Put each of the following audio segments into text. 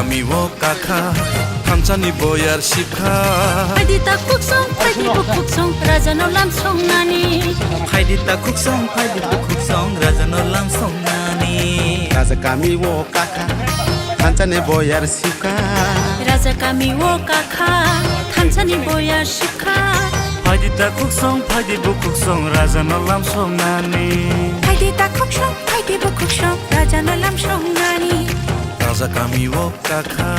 kami wo kakha Kamchani boyar shikha Haidi ta kuksong, haidi bukuksong Raja no lam song nani Haidi ta kuksong, haidi bukuksong Raja no lam song nani Raja kami wo kakha Kamchani boyar shikha Raja kami wo kakha Kamchani boyar shikha Haidi ta kuksong, haidi bukuksong Raja no lam song nani Haidi ta kuksong, haidi bukuksong Raja no lam song nani Raja kami wo kakha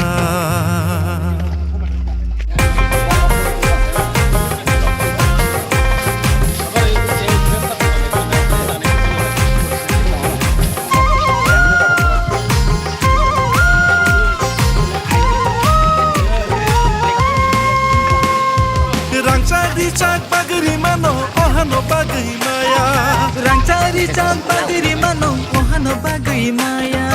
Rangcari cak bagri mano ohano bagai maya Rangcari cak bagri mano ohano bagai maya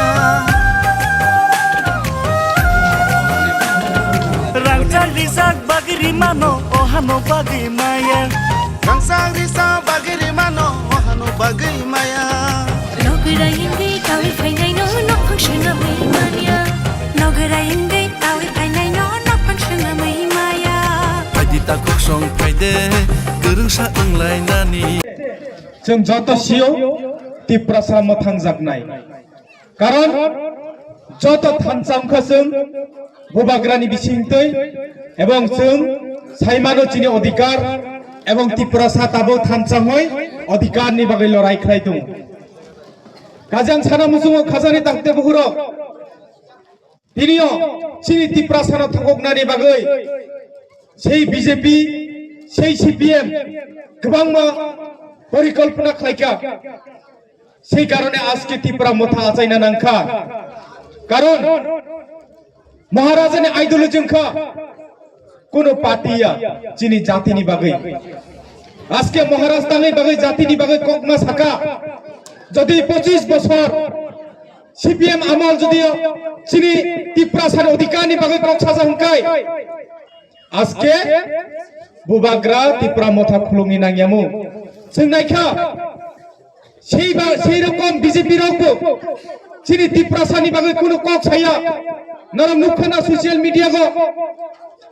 Rangcari cak bagri mano ohano bagai maya Rangcari cak bagri mano ohano bagai maya Nogara hindi kawi painay no nok function na may mania Nogara hindi kawi painay no nok function na may maya Haidi ta kuksong paide gerungsa englai nani जों जत सियो तिप्रासा थांजाबनाय कारण जत थानसामखा जों बुबाग्रानि बिसिंतै एवं जों साइमानो चिनि अधिकार एवं तिप्रासा ताबो थानसामय अधिकारनि बागै लड़ाई खालाय दं गाजां साना मुसुङो खाजानि तांते बुहुरो दिनियो चिनि तिप्रासानो थागोगनानि बागै সেই বিজেপি সেই সিপিএম गोबां পরিকল্পনা খাইকা সেই কারণে আজকে ত্রিপুরা মথা আচাইনা নাংখা কারণ মহারাজানি আইডিওলজিখা কোন পার্টিয়া চিনি জাতিনি বাগৈ আজকে মহারাজ তাঙै বাগৈ জাতিনি বাগৈ ককমা সাকা যদি 25 বছর সিপিএম আমল যদি চিনি ত্রিপুরা সার অধিকারনি বাগৈ কক সাজা হংকাই আজকে বুবাগ্রা ত্রিপুরা মথা খুলুঙি নাংয়ামু जों नायखा সেই রকম বিজেপি রাও চিনি ত্রিপ্রাসানি বাগৈ কোনো কক ছায়া নরম মুখনা সোশ্যাল মিডিয়া গো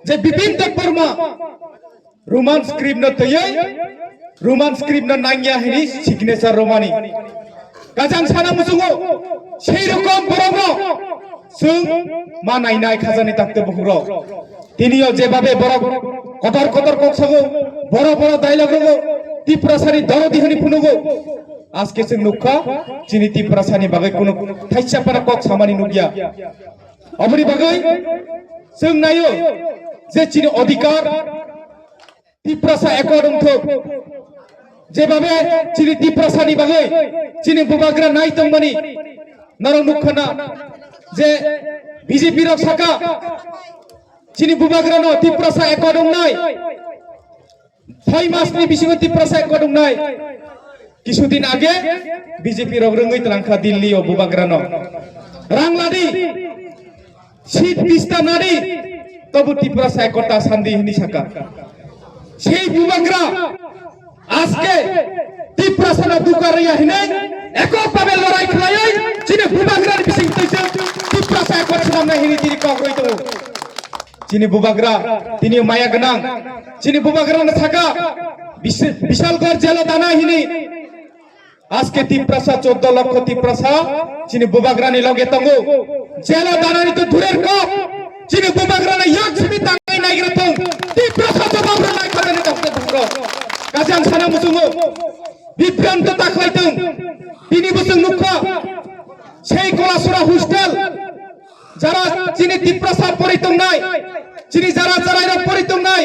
যে বিভিন্ন পরমা রোমান স্ক্রিপ্ট ন তৈ রোমান স্ক্রিপ্ট ন নাংয়া হেনি সিগনেচার রোমানি গাজাং সানা মুসুঙো সেই রকম বড় जों मा नायनाय खाजानि ताकते बहुरो তিনিও যেভাবে বড় কতর কতর কক সাগো বড় বড় ডায়লগ রগো ত্রিপুরাসানি দরদিহনি ফুনগো আজকে जों नुखा চিনি ত্রিপুরাসানি বাগै কোনো থাইসাপানা কক সামানি नुगिया অমরি বাগৈ जों नायो যে চিনি অধিকার ত্রিপুরাসা একরং থক যেভাবে চিনি ত্রিপুরাসানি বাগৈ চিনি বুবাগ্রা নাইতংমানি নর नुखना যে বিজেপি র শাখা চিনি বুবাগ্রা ন ত্রিপুরাসা একরং নাই 6 মাসনি বিসিঙে ত্রিপুরাসা একরং নাই কিছুদিন আগে বিজেপি রংরঙই তলাংখা দিল্লি ও বুবাগ্রা ন রাংলাদি শীত বিস্তা নারী তবু ত্রিপুরাসা একতা শান্তি হিনি শাখা সেই বুবাগ্রা আজকে ত্রিপুরাসা না দুকারিয়া হিনে এককভাবে লড়াই খেলাই চিনি বুবাগ্রার বিসিং তৈছে ত্রিপুরাসা একত সামনে হিনি তিরি কক রই দো চিনি বুবাগ্রা তিনি মায়া গনাং চিনি বুবাগ্রা না থাকা বিশালগড় জেলা দানা হিনি আজকে ত্রিপুরাসা 14 লক্ষ ত্রিপুরাসা চিনি বুবাগ্রানি লগে তঙ্গো জেলা দানানি তো দূরের কক চিনি বুবাগ্রানা ইয়াক সিমি তাঙ্গাই নাইগ্রা তং ত্রিপুরাসা তো বাবরা নাই খারানি তক্তে দুরো কাজাং সানা মুসুঙো বিভ্রান্ত তাখাইতং তিনি বসং নুখা সেই কলাসুরা হোস্টেল যারা চিনি ত্রিপুরাসা পরিতং নাই চিনি যারা যারাইরা পরিতং নাই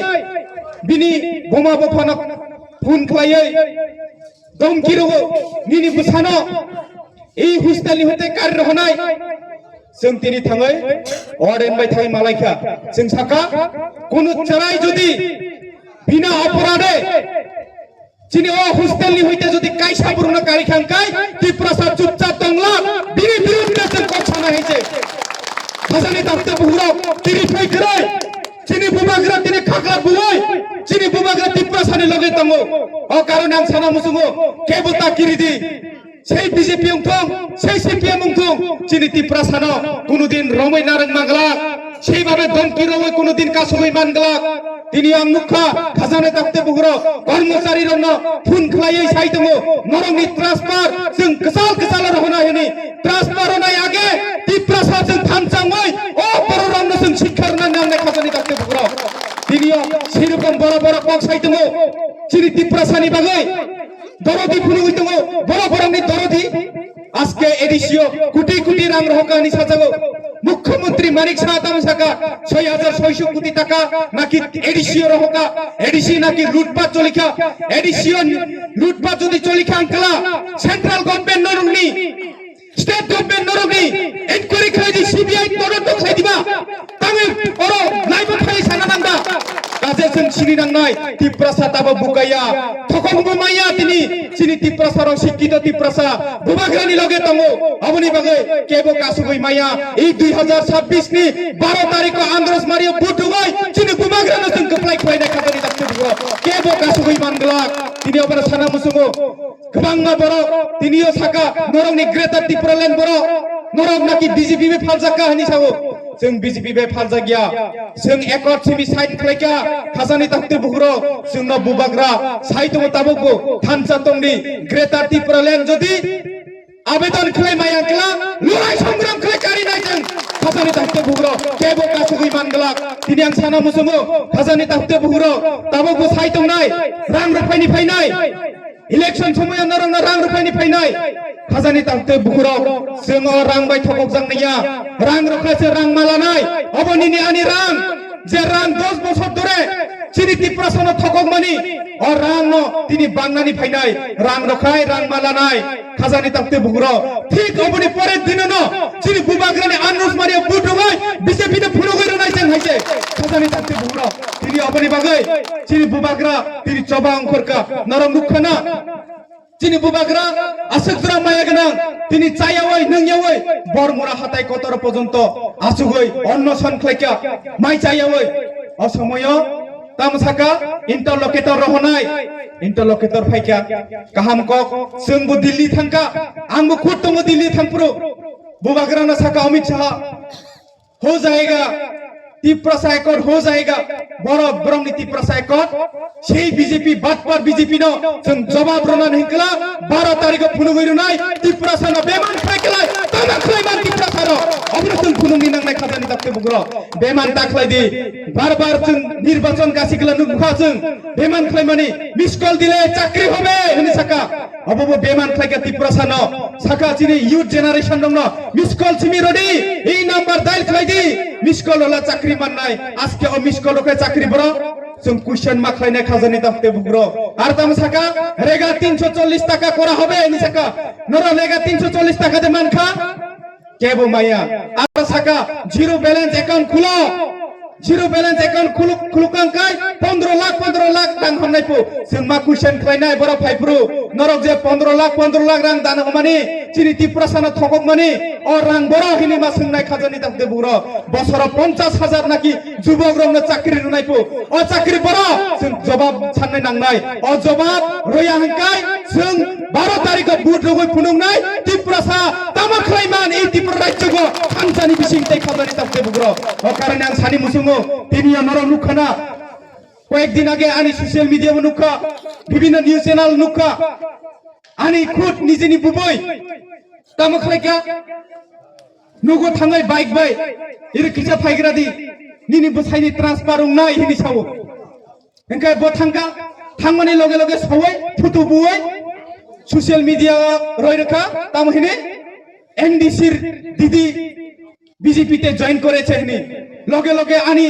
বিনি বোমা বফানা ফোন খাইयै দমকিরো নিনি বুসানো এই হোস্টেলনি হতে কার রহনাই जों তিনি থাङै অর্ডেন বাই থাই মালাইখা जों সাকা কোন চরাই যদি বিনা অপরাধে চিনি ও হোস্টেলনি হইতে যদি কাইসা পূর্ণ কারি খাংকাই ত্রিপুরাসা চুপচাপ দংলা বিনি বিরুদ্ধে जों কছানা হইছে খাজানি তাতে বহুরা তিনি ফই করে চিনি বুবাগ্রা তিনি খাগলা বুই চিনি বুবাগ্রা ত্রিপুরাসানি লগে তঙ্গো ও কারণে আং সানা মুসুঙো কেবতা কিরিদি সেই বিজেপি উঠুং সেই সিপিএম উঠুং চিনি ত্রিপ্রাসানো কোনোদিন রমৈ নারেং মাগলা সেইভাবে দমকি রমৈ কোনোদিন কাসুই মানগলা তিনি মুখা খাজানে থাকতে বুগ্র কর্মচারী রং ফোন খাইয়ে সাইতং নরংনি ট্রান্সফার जों কসাল কসাল রহনা হেনি ট্রান্সফার হনাই আগে ত্রিপ্রাসা जों থানচাংই ও বড়রংনো जों শিক্ষা রনাই নামনে খাজানে থাকতে বুগ্র তিনিও সেরকম বড় বড় কক সাইতং চিনি ত্রিপ্রাসানি বাগৈ দরদি ফুনুই দङ বড় বড়নি দরদি আজকে এডিসিও কোটি কোটি রাং রহকানি সাজাগো মুখ্যমন্ত্রী মানিক শাহ তামসাকা 6600 কোটি টাকা নাকি এডিসিও রহকা এডিসি নাকি লুটপাট চলিখা এডিসিও লুটপাট যদি চলিখা আঙ্কলা সেন্ট্রাল গভর্নমেন্ট নরংনি স্টেট গভর্নমেন্ট নরংনি ইনকোয়ারি খাইদি সিবিআই তদন্ত খাইদিবা তামে বড় নাইবা খাই সানা নান্দা কাজে जों চিনি নাংনাই ত্রিপ্রাসা তাবো বুকাইয়া থকংবো মাইয়া তিনি চিনি ত্রিপ্রাসার শিক্ষিত ত্রিপ্রাসা বুবাগ্রানি লগে দङ অবনি বাগে কেবো কাসুগই মাইয়া এই 2026 নি 12 তারিখ আন্দ্রস মারিয়া বুটুগই চিনি বুবাগ্রানো जों কপ্লাই খাইনা খাজানি দাকতে বুগো কেবো কাসুগই মানগলা তিনি অবরা সানা মুসুগো গবাংমা বড় তিনিও সাকা নরংনি গ্রেটার ত্রিপুরাল্যান্ড বড় নরং নাকি বিজেপি বে ফালজাকা হানি সাগো जों বিজেপি বে ফালজা গিয়া जों एकर्ड सिमी साइड खालायका खाजानि ताकते बुग्रो जोंना बुबाग्रा साइतमो ताबोगो थानसा तंगनि ग्रेटार त्रिपुराल्যান্ড যদি আবেদন খালাই মায়াंकला লড়াই সংগ্রাম খালাই কারি নাই जों খাজানি তাকতে বুগ্रो কেবো কাসুগই মানগলা তিনি আং সানা মুসুমো খাজানি তাকতে বুগ্रो ताबोगो साइतम নাই রাং রুপাইনি ফাইনাই ইলেকশন সময় নরং রাং রুপাইনি ফাইনাই খাজানি তাকতে বুগ্रो जों রাং বাই থকক জাংনিয়া রাং রখাছে রাং মালানাই অবনিনি আনি রাং যে রাং 10 বছর ধরে চিনি ত্রিপ্রাসানো থকক মানি আর রাং ন তিনি বাংনানি ফাইনাই রাং রখাই রাং মালানাই খাজানি তাকতে বুগ্रो ঠিক অবনি পরের দিন ন চিনি বুবাগ্রানি আনরস মারিয়া বুটুগই বিজেপি তে ফুলো গইর নাই जों হাইছে খাজানি তাকতে বুগ্रो তিনি অবনি বাগৈ চিনি বুবাগ্রা তিনি চবা অংখরকা নরম মুখনা চিনি বুবাগ্রা আসুগ্রা মায়াগনা তিনি চাইয়াওই নংয়াওই বরমুরা হাতাই কতর পর্যন্ত আসুগই অন্নসন খাইকা মাই চাইয়াওই অসময় তামসাকা ইন্টারলোকেটর রহনাই ইন্টারলোকেটর ফাইকা কাহাম কক जोंबो दिल्ली थांका आंबो खुद दङ दिल्ली थांप्रो बुबाग्राना साका अमित शाह हो जाएगा ত্রিপ্রাসা একট हो जाएगा বড় ব্রংনি ত্রিপ্রাসা একট সেই বিজেপি বাটপার বিজেপি ন जों জবাব রনা হিকলা 12 তারিখ ফুনুগইরু নাই ত্রিপ্রাসা ন বেমান খাইকলা তামা খাইমান ত্রিপ্রাসা ন অবন जों ফুনুগনি নাংনাই খাজানি দাকতে বুগ্रो বেমান তাখলাই দি বারবার जों নির্বাচন গাছিকলা নুখা जों বেমান খাইমানি মিস কল দিলে চাকরি হবে হনি সাকা অবব বেমান খাইকা ত্রিপ্রাসা ন সাকা চিনি ইউথ জেনারেশন দङ মিস কল সিমি রডি এই নাম্বার ডায়াল খাই দি মিস কল হলা চাকরি মাননাই আজকে ও মিস কল রকে চাকরি বড় जों কুয়েশন মাখলাইনে খাজানি দাকতে বুগ্रो আর তাম সাকা রেগা 340 টাকা করা হবে হনি সাকা নরা রেগা 340 টাকা দে মানখা কেবো মাইয়া আর সাকা জিরো ব্যালেন্স অ্যাকাউন্ট খুলো জিরো ব্যালেন্স অ্যাকাউন্ট খুলুকাंकाय 15 লাখ দান हमनायपो जों मा कुएशन खायनाय बरा फाइप्रो नरक जे 15 लाख रां दान हमानि चिनि ত্রিপ্রাসানো थकक मानि अ रां बरा हिनि मा सोंनाय खाजानि दाकते बुग्रो बसर 50,000 नाकि जुबक रंनो चाकरि रुनायपो अ चाकरि बरा जों जवाब साननाय नांनाय अ जवाब रया हंकाय जों 12 तारिख बुट रगय फुनुंनाय ত্রিপ্রাসা तामाखलायमान ए त्रिपुरा राज्यगो थानसानि बिसिंथाय खाजानि दाकते बुग्रो अ कारणे आं सानि मुसुङो তিনি নরম নুখানা কয়েকদিন আগে আনি সোশ্যাল মিডিয়া নুখা বিভিন্ন নিউজ চ্যানেল নুখা আনি খুদ নিজেনি বুবই তামখলাইকা নুগো থাঙ্গাই বাইক বাই ইরকিসা ফাইগ্রাদি নিনি বসাইনি ট্রান্সফার নাই হিনি সাও এনকাই বথাঙ্গা থাংমানি লগে লগে সবাই ফটো বুই সোশ্যাল মিডিয়া রইরকা তামহিনে এনডিসির দিদি বিজেপি তে জয়েন করেছে হিনি লগে লগে আনি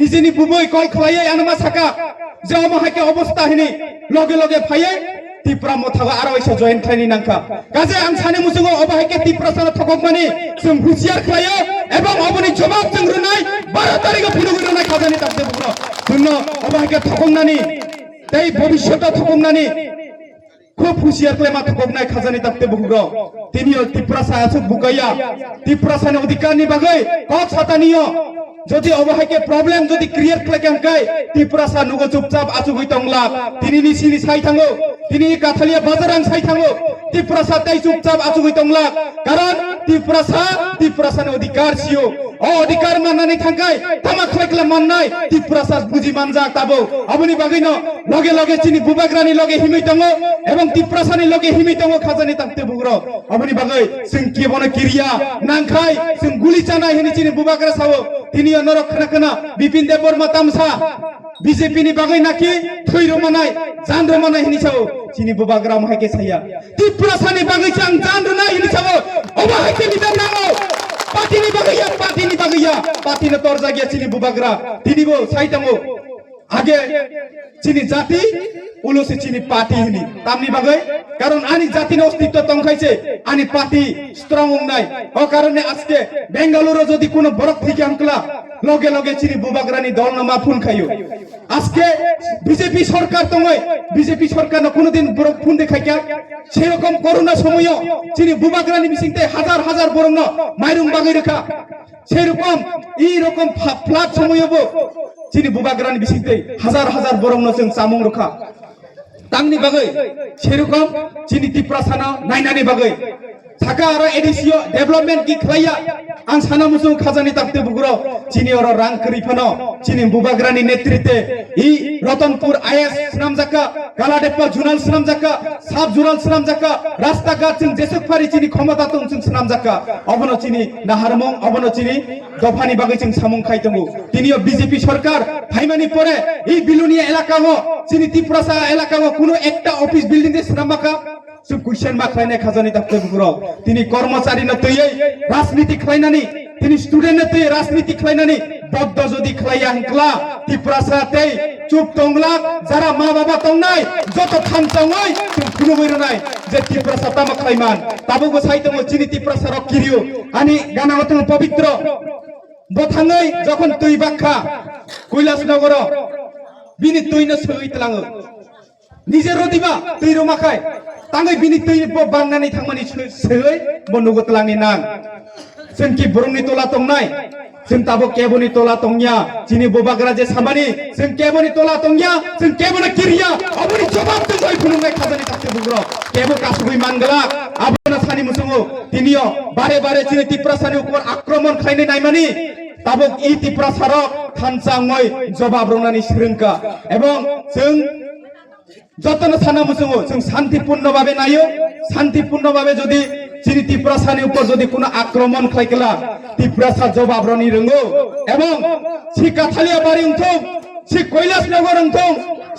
নিজেনি বুবই কল খাইয়ে আনমা সাকা যে অমহাকে অবস্থা হিনি লগে লগে ফাইয়ে ত্রিপুরা মথাগা আরো এসে জয়েন খাইনি নাংখা কাজে আং সানে মুসুগো অবহাকে ত্রিপুরাসানো থকক মানি जों হুঁশিয়ার খাইয়ে এবং অবনি জবাব जों রুনাই 12 তারিখে ফুনুগুলো নাই খাজানি তাকতে বুগ্रो শূন্য অবহাকে থকংনানি তাই ভবিষ্যৎ থকংনানি খুব হুঁশিয়ার করে মাথা কগনাই খাজানি তাকতে বুগ্रो তিনিও ত্রিপ্রাসা আছে বুকাইয়া ত্রিপ্রাসানে অধিকারনি বাগৈ কক ছাতানিও যদি অবহাকে প্রবলেম যদি ক্রিয়েট করে কাঙ্কাই ত্রিপ্রাসা নুগো চুপচাপ আচু হইতংলা তিনি নিসিনি সাই থাঙ্গো তিনি কাথালিয়া বাজারাং সাই থাঙ্গো Tiprasa tai chupchap achugui tongla karon Tiprasa अधिकार छियो अधिकार मान्नानै थांगाय तामा खलाइकला मान्नाय Tiprasa बुझि मानजाक ताबो अबनि बागैनो लगे लगे चिनि बुबाग्रानि लगे हिमै दङो एवं Tiprasani लगे हिमै दङो खाजानि तांते बुग्रो अबनि बागै जों केबनो किरिया नांखाय जों गुलि जानाय हिनि चिनि बुबाग्रा सावो तिनियो नरक खना बिपिन देबबर्मा तामसा बीजेपी नि बागै नाखि थैरमानाय जानरमानाय हिनि सावो चिनि बुबाग्रा माहायके साया Tiprasani बागै चां जानरनाय हिनि सावो अबा हायके निदान नांगौ Patini bagaya, patini torjagia cini bubagra, tini bo saitango, age cini jati, ulu si cini pati ini, tamni bagai, karon ani jati no ostito tongkaise, ani pati strong ungnai, oh karone aske Bengaluru jodi kuno borok thiki angkla, loge loge cini bubagra ni dol nama phun khayo, aske BJP সরকার তঙ্গই BJP সরকার না কোনদিন borok phun দেখাইয়া সেরকম corona সময় চিনি বুবাগ্রানি মিছিংতে হাজার হাজার বরং মাইরুং বাগৈ রেখা সেরকম এই রকম ফ্লাড সময়বো চিনি বুবাগ্রানি মিছিংতে হাজার হাজার বরং जों সামুং রখা তাংনি বাগৈ সেরকম চিনি Tiprasana নাইনানি বাগৈ থাকা আর এডিসিও ডেভেলপমেন্ট কি খাইয়া आं साना मुसुं खाजानि ताकते बुग्रो चिनि और रां करिफानो चिनि बुबाग्रानि नेतृत्वे इ रतनपुर आईएस स्नामजाका गालाडेप्पा जुनाल स्नामजाका साब जुनाल स्नामजाका रास्ताघाट जों जेसेकफारि चिनि क्षमता दं जों स्नामजाका अबनो चिनि नाहारमं अबनो चिनि दफानि बागै जों सामुं खाइतंगु तिनियो बीजेपी सरकार फाइमानि परे इ बिलुनिया एलाकाङो चिनि Tiprasa एलाकाङो कुनो एकटा अफिस बिल्डिं दे स्नामबाका जों कुइसन मा खायनाय खाजानि ताकते बुग्रो तिनि कर्मचारि न तयै राजनीति खायनानि तिनि स्टुडेन्ट न तयै राजनीति खायनानि बद्द जदि खाया हंक्ला Tiprasa तै चुप तंगला जारा मा बाबा तंगनाय जत थामचाङै जों खुनुबैरनाय जे Tiprasa तामा खायमान ताबोगो साइतंगो चिनि Tiprasa र किरियो आनि गानावतंग पवित्र बथाङै जखन तै बाखा কৈলাসনगर बिनि तैनो सैतलाङो निजे रदिबा तै रमाखाय तांगै बिनि तै बांनानै थांमानि सै बनुगतलांनि नां जोंखि बरंनि तला तंनाय जों ताबो केबोनि तला तंगिया चिनि बुबाग्रा जे सामानि जों केबोनि तला तंगिया जों केबोनि किरिया अबनि जवाब जों गय खुनुंगाय खाजानि ताकते बुग्रो केबो कासुबै मानगला आबना सानि मुसुङो तिनियो बारे बारे चिनि Tiprasani उपर आक्रमण खायनाय नायमानि ताबो इ Tiprasa र थानचाङै जवाब रंनानि सिरंका एवं जों যতন সানা মুসুङो जों शान्तिपूर्ण भावे नायो शान्तिपूर्ण भावे जदि चिनि Tiprasani উপর যদি কোনো আক্রমণ খাইকলা Tiprasa जवाब रनि रंगो एवं सि काथालिया बारि उंथों सि কৈলাসনগর उंथों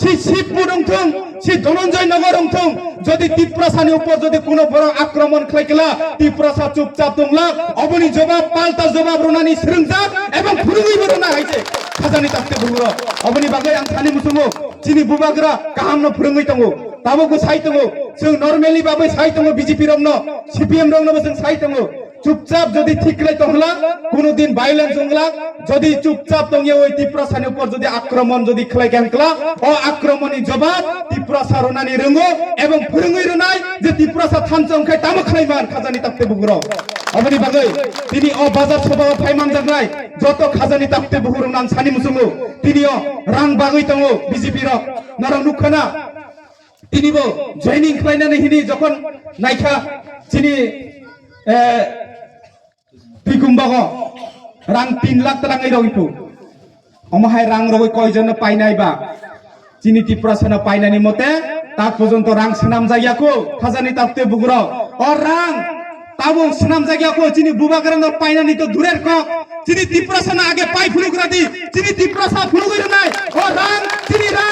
सि शिवपुर उंथों सि ধনঞ্জয় नगर उंथों যদি Tiprasani উপর যদি কোনো বড় আক্রমণ খাইকলা Tiprasa চুপচাপ দংলা অবনি জবাব পাল্টা জবাব রনানি সিরংজা এবং ফুরুই বরনা হাইছে খাজানি তাকতে বুগুरो अबनि बागै आं सानि मुसुङो चिनि बुबाग्रा काहामनो फोरोङै दङो ताबोगो साइ दङो जों नर्मेलि बाबै साइ दङो बीजेपी रंनो सीपीएम रंनो जों साइ दङो चुपचाप जदि ঠিকলাই तंगला कोनो दिन भाइलेंस जंगला जदि चुपचाप दंगिया ओइ Tiprasani উপর जदि आक्रमण जदि खलाय गांकला ओ आक्रमणनि जवाब Tiprasa रनानि रोंगो एवं फोरोङै रनाय जे Tiprasa थानचंखाय तामो खलायमान खाजानि ताकते बुग्रो अबनि बागै तिनि अ बाजार सभा फाइमान जागनाय जत खाजानि ताकते बुग्रो नां सानि मुसुङो तिनियो रां बागै दङो बीजेपी र नरं नुखना तिनिबो जयनिं खालायनानै हिनि जखन नायखा चिनि बिकुम्बागो रां 3 लाख तलाङै रगितु अमाहाय रां रगै कयजन पाइनायबा चिनि Tiprasana पाइनायनि मते ता पर्यन्त रां सोनाम जायगाखौ खाजानि ताकते बुग्रो अ रां ताबो सोनाम जायगाखौ चिनि बुबाग्रानो पाइनानि त दुरेर क चिनि Tiprasana आगे पाइ फुनुग्रादि चिनि Tiprasa फुनुगैरनाय अ रां चिनि रां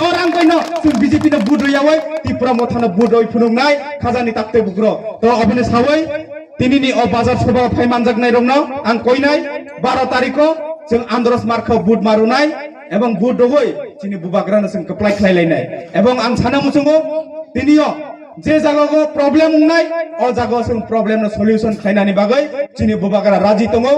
अ रां कयनो जों बीजेपी न बुदयावै Tipra मथानो बुदय फुनुंनाय खाजानि ताकते बुग्रो त अबने सावै तिनिनि अ बाजार सभा फाइमान जागनाय रंनो आं कयनाय 12 तारिखो जों आन्दरस मार्खौ बुद मारुनाय एवं बुद दगै चिनि बुबाग्रानो जों कप्लाय खालायलायनाय एवं आं साना मुसुङो तिनियो जे जागागो प्रब्लेम उंनाय अ जागाव जों प्रब्लेम न सल्युशन खायनानि बागै चिनि बुबाग्रा राजि दङो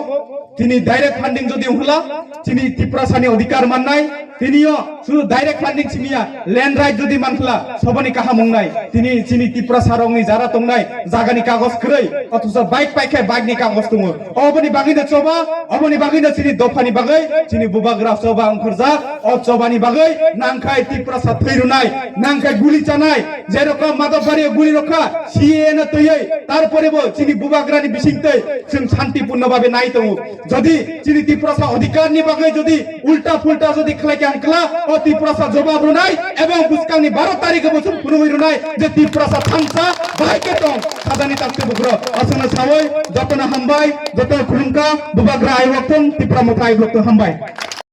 তিনি ডাইরেক্ট ফান্ডিং যদি হলা তিনি ত্রিপুরাসানি অধিকার মাননাই তিনিও শুধু ডাইরেক্ট ফান্ডিং চিমিয়া ল্যান্ড রাইট যদি মানফলা সবানি কাহা মংনাই তিনি চিনি ত্রিপুরা সারংনি যারা তংনাই জাগানি কাগজ খৈ অথচ বাইক পাইখাই বাইকনি কাগজ দङ অবনি বাগিনা চবা অবনি বাগিনা চিনি দফানি বাগै চিনি বুবাগ্রা চবা अंखरजा অ চবানি বাগै নাংখাই ত্রিপুরা সা থৈরুনাই নাংখাই গুলি চানাই যেরকম মাদকবাড়ি গুলি রক্ষা সিএন তৈयै তারপরেও চিনি বুবাগ্রানি বিসিংতৈ जों শান্তিপূর্ণভাবে নাই দङ যদি চিনি ত্রিপুরা সা অধিকারনি বাগै যদি উল্টা ফুলটা যদি খেলাকে আনকলা ও ত্রিপুরা সা জবাব রুনাই এবং বুসকাংনি 12 তারিখে বছর পুনৈ রুনাই যে ত্রিপুরা সা থাংসা বাইকে দं সাজানি তাকতে বুগ্র আসনা সাवै যতনা হামबाय যত খুলুমকা বুবাগ্রা আইবক্তং ত্রিপুরা মথা আইবক্তং হাमबाय